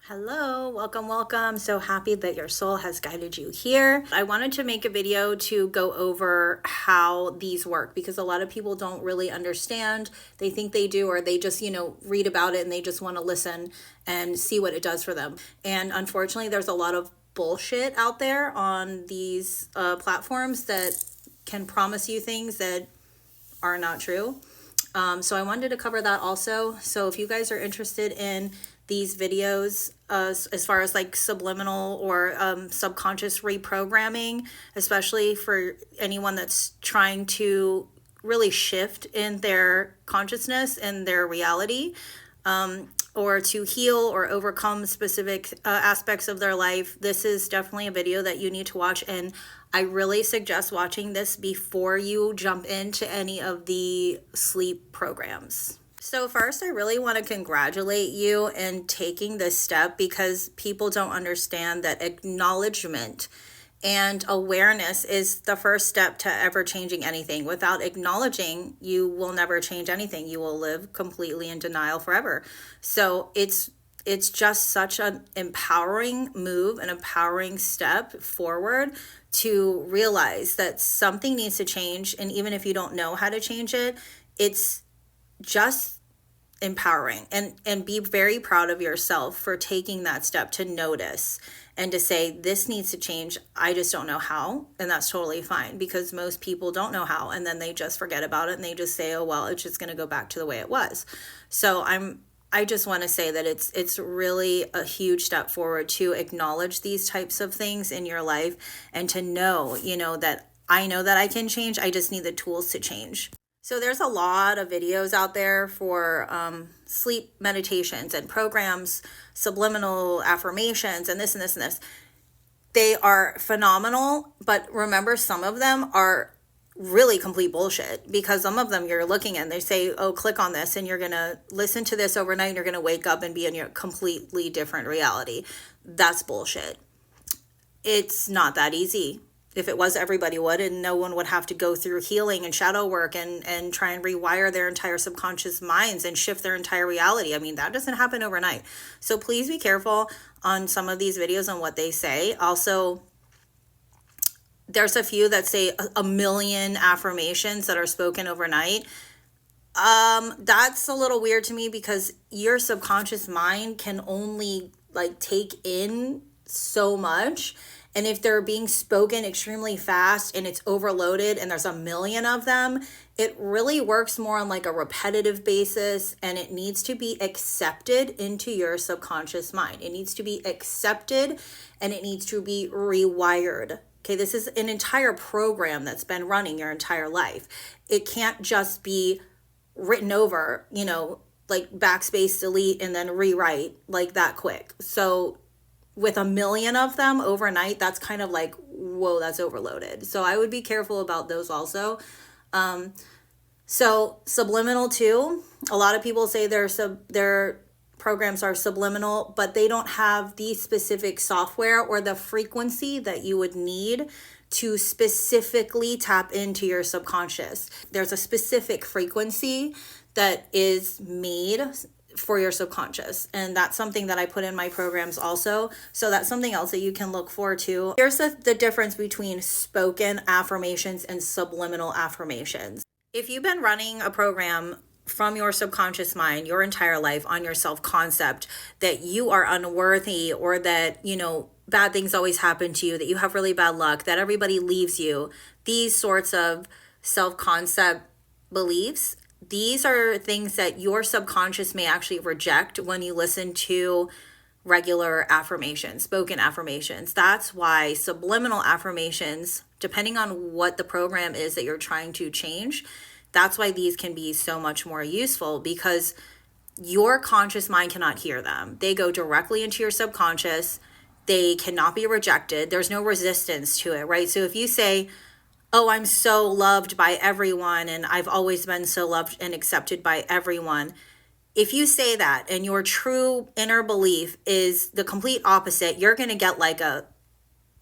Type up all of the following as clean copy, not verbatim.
Hello, welcome, welcome. So happy that your soul has guided you here. I wanted to make a video to go over how these work because a lot of people don't really understand. They think they do, or they just, read about it and they just want to listen and see what it does for them. And unfortunately, there's a lot of bullshit out there on these platforms that can promise you things that are not true. So I wanted to cover that also. So if you guys are interested in these videos as far as like subliminal or subconscious reprogramming, especially for anyone that's trying to really shift in their consciousness and their reality, or to heal or overcome specific aspects of their life, this is definitely a video that you need to watch. And I really suggest watching this before you jump into any of the sleep programs. So first, I really want to congratulate you in taking this step because people don't understand that acknowledgement and awareness is the first step to ever changing anything. Without acknowledging, you will never change anything. You will live completely in denial forever. So it's just such an empowering move, an empowering step forward to realize that something needs to change. And even if you don't know how to change it, it's just empowering, and be very proud of yourself for taking that step to notice and to say, this needs to change. I just don't know how. And that's totally fine because most people don't know how. And then they just forget about it and they just say, oh, well, it's just going to go back to the way it was. So I just want to say that it's really a huge step forward to acknowledge these types of things in your life and to know, that I know that I can change. I just need the tools to change. So there's a lot of videos out there for sleep meditations and programs, subliminal affirmations, and this and this and this. They are phenomenal, but remember, some of them are really complete bullshit because some of them you're looking and they say, oh, click on this and you're going to listen to this overnight and you're going to wake up and be in your completely different reality. That's bullshit. It's not that easy. If it was, everybody would, and no one would have to go through healing and shadow work and try and rewire their entire subconscious minds and shift their entire reality. I mean, that doesn't happen overnight. So please be careful on some of these videos on what they say. Also, there's a few that say a million affirmations that are spoken overnight. That's a little weird to me because your subconscious mind can only take in so much. And if they're being spoken extremely fast and it's overloaded and there's a million of them, it really works more on a repetitive basis, and it needs to be accepted into your subconscious mind. It needs to be accepted and it needs to be rewired. Okay, this is an entire program that's been running your entire life. It can't just be written over, backspace, delete, and then rewrite that quick. So with a million of them overnight, that's kind of whoa, that's overloaded. So I would be careful about those also. So subliminal too. A lot of people say their programs are subliminal, but they don't have the specific software or the frequency that you would need to specifically tap into your subconscious. There's a specific frequency that is made for your subconscious, and that's something that I put in my programs also. So that's something else that you can look forward to. Here's the difference between spoken affirmations and subliminal affirmations. If you've been running a program from your subconscious mind your entire life on your self-concept that you are unworthy, or that bad things always happen to you, that you have really bad luck, that everybody leaves you, these sorts of self-concept beliefs, these are things that your subconscious may actually reject when you listen to regular affirmations, spoken affirmations. That's why subliminal affirmations, depending on what the program is that you're trying to change, that's why these can be so much more useful, because your conscious mind cannot hear them. They go directly into your subconscious. They cannot be rejected. There's no resistance to it, right? So if you say, oh, I'm so loved by everyone and I've always been so loved and accepted by everyone. If you say that and your true inner belief is the complete opposite, you're going to get a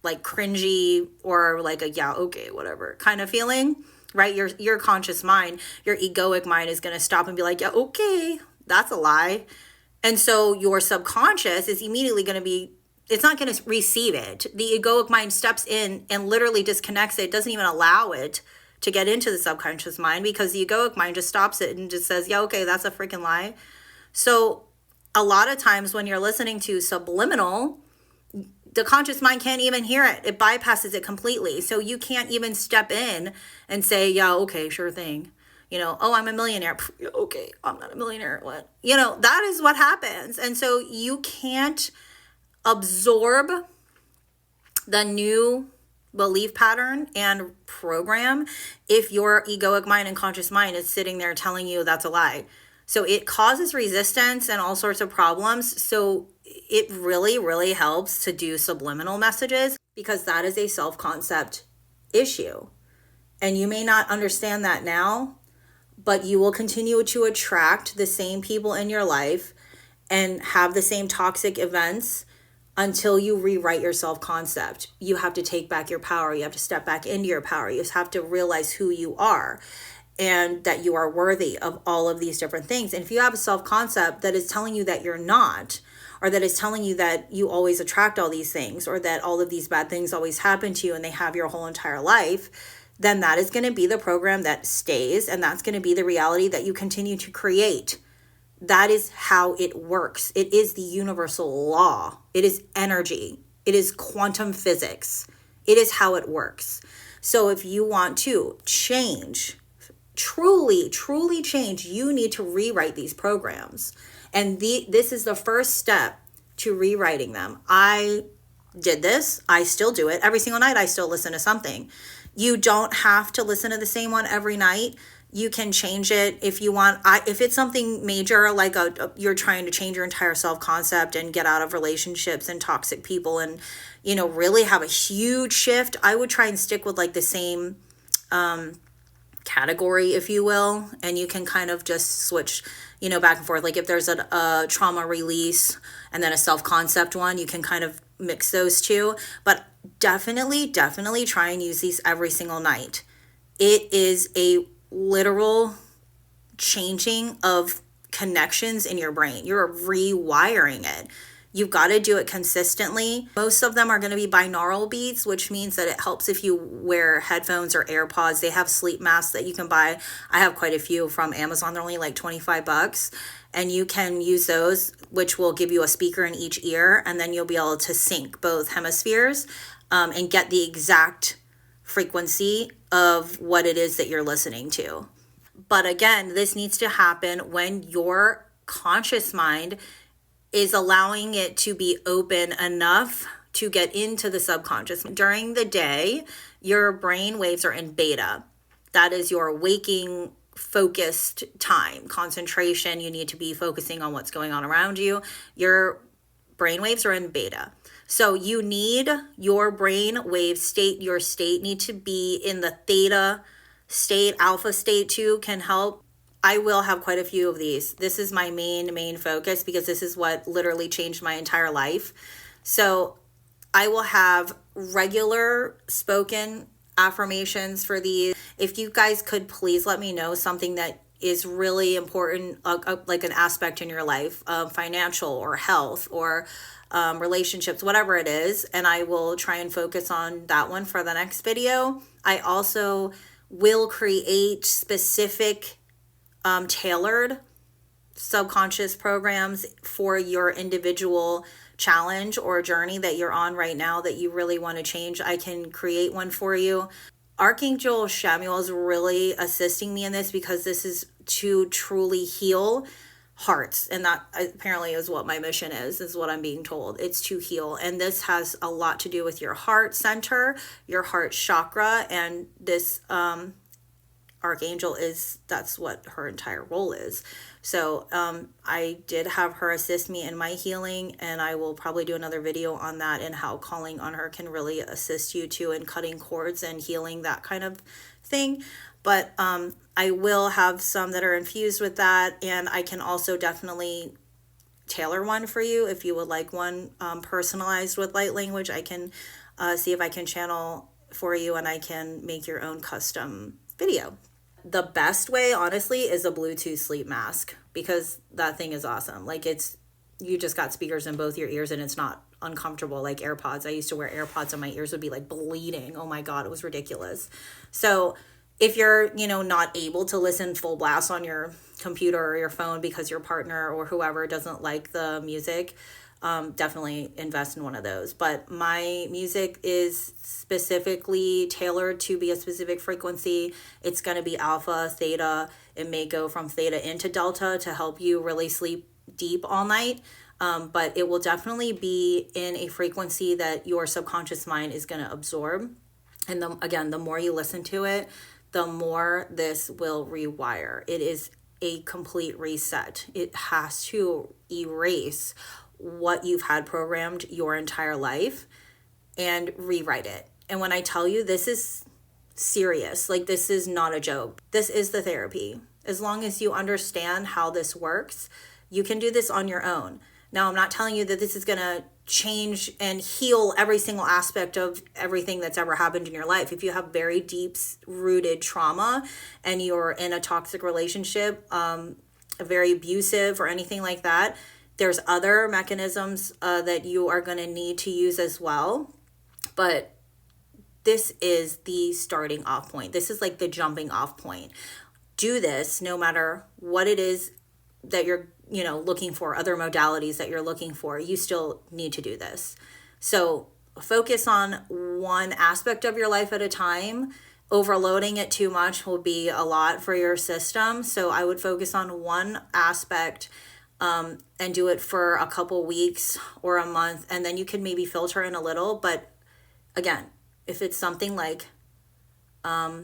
cringy or a yeah, okay, whatever kind of feeling, right? Your conscious mind, your egoic mind is going to stop and be like, yeah, okay, that's a lie. And so your subconscious is immediately going to be, it's not going to receive it. The egoic mind steps in and literally disconnects it. It doesn't even allow it to get into the subconscious mind, because the egoic mind just stops it and just says, yeah, okay, that's a freaking lie. So a lot of times when you're listening to subliminal, the conscious mind can't even hear it. It bypasses it completely. So you can't even step in and say, yeah, okay, sure thing. Oh, I'm a millionaire. Okay, I'm not a millionaire. What? That is what happens. And so you can't absorb the new belief pattern and program if your egoic mind and conscious mind is sitting there telling you that's a lie. So it causes resistance and all sorts of problems. So it really, really helps to do subliminal messages, because that is a self-concept issue. And you may not understand that now, but you will continue to attract the same people in your life and have the same toxic events until you rewrite your self-concept. You have to take back your power. You have to step back into your power. You have to realize who you are and that you are worthy of all of these different things. And if you have a self-concept that is telling you that you're not, or that is telling you that you always attract all these things, or that all of these bad things always happen to you and they have your whole entire life, then that is going to be the program that stays, and that's going to be the reality that you continue to create. That is how it works. It is the universal law. It is energy. It is quantum physics. It is how it works. So if you want to change, truly change, you need to rewrite these programs. And this is the first step to rewriting them. I did this. I still do it. Every single night I still listen to something. You don't have to listen to the same one every night. You can change it if you want. If it's something major, like you're trying to change your entire self-concept and get out of relationships and toxic people and, really have a huge shift, I would try and stick with like the same category, if you will, and you can kind of just switch, back and forth. Like if there's a trauma release and then a self-concept one, you can kind of mix those two. But definitely try and use these every single night. It is a literal changing of connections in your brain. You're rewiring it. You've got to do it consistently. Most of them are going to be binaural beats, which means that it helps if you wear headphones or AirPods. They have sleep masks that you can buy. I have quite a few from Amazon. They're only like $25. And you can use those, which will give you a speaker in each ear. And then you'll be able to sync both hemispheres and get the exact frequency of what it is that you're listening to. But again, this needs to happen when your conscious mind is allowing it to be open enough to get into the subconscious. During the day, your brain waves are in beta. That is your waking, focused time, concentration. You need to be focusing on what's going on around you. Your brain waves are in beta. So you need your brain wave state, your state need to be in the theta state. Alpha state too can help. I will have quite a few of these. This is my main focus, because this is what literally changed my entire life. So I will have regular spoken affirmations for these. If you guys could please let me know something that is really important, like an aspect in your life, financial or health or relationships, whatever it is, and I will try and focus on that one for the next video. I also will create specific tailored subconscious programs for your individual challenge or journey that you're on right now that you really want to change. I can create one for you. Archangel Shamuel is really assisting me in this, because this is to truly heal hearts, and that apparently is what my mission is what I'm being told. It's to heal, and this has a lot to do with your heart center, your heart chakra, and this Archangel that's what her entire role is. So I did have her assist me in my healing, and I will probably do another video on that and how calling on her can really assist you too in cutting cords and healing, that kind of thing. But I will have some that are infused with that, and I can also definitely tailor one for you if you would like one personalized with light language. I can see if I can channel for you, and I can make your own custom video. The best way, honestly, is a Bluetooth sleep mask, because that thing is awesome. Like, it's you just got speakers in both your ears and it's not uncomfortable like AirPods. I used to wear AirPods and my ears would be like bleeding. Oh my God, it was ridiculous. So if you're, not able to listen full blast on your computer or your phone because your partner or whoever doesn't like the music, definitely invest in one of those. But my music is specifically tailored to be a specific frequency. It's going to be alpha, theta. It may go from theta into delta to help you really sleep deep all night. But it will definitely be in a frequency that your subconscious mind is going to absorb. And the more you listen to it, the more this will rewire. It is a complete reset. It has to erase what you've had programmed your entire life and rewrite it. And when I tell you, this is serious, like this is not a joke. This is the therapy. As long as you understand how this works, you can do this on your own. Now, I'm not telling you that this is going to change and heal every single aspect of everything that's ever happened in your life. If you have very deep rooted trauma and you're in a toxic relationship, very abusive or anything like that, there's other mechanisms that you are going to need to use as well. But this is the starting off point. This is like the jumping off point. Do this no matter what it is that you're looking for, other modalities that you're looking for, you still need to do this. So focus on one aspect of your life at a time. Overloading it too much will be a lot for your system. So I would focus on one aspect and do it for a couple weeks or a month. And then you can maybe filter in a little. But again, if it's something like, I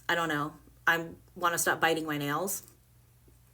don't know, I want to stop biting my nails,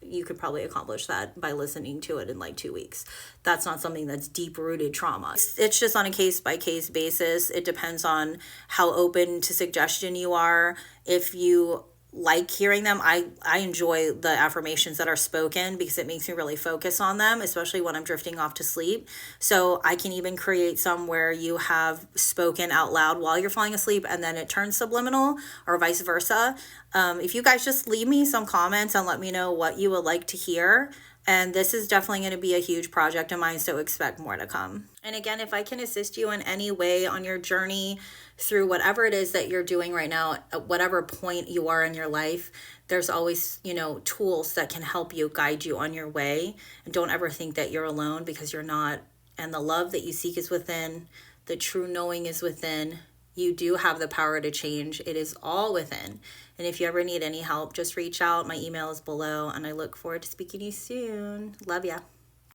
you could probably accomplish that by listening to it in like 2 weeks. That's not something that's deep-rooted trauma. It's just on a case-by-case basis. It depends on how open to suggestion you are. If you like hearing them, I enjoy the affirmations that are spoken because it makes me really focus on them, especially when I'm drifting off to sleep. So I can even create some where you have spoken out loud while you're falling asleep and then it turns subliminal, or vice versa. If you guys just leave me some comments and let me know what you would like to hear. And this is definitely going to be a huge project of mine, so expect more to come. And again, if I can assist you in any way on your journey through whatever it is that you're doing right now, at whatever point you are in your life, there's always, tools that can help you, guide you on your way. And don't ever think that you're alone, because you're not. And the love that you seek is within. The true knowing is within. You do have the power to change. It is all within. And if you ever need any help, just reach out. My email is below, and I look forward to speaking to you soon. Love ya.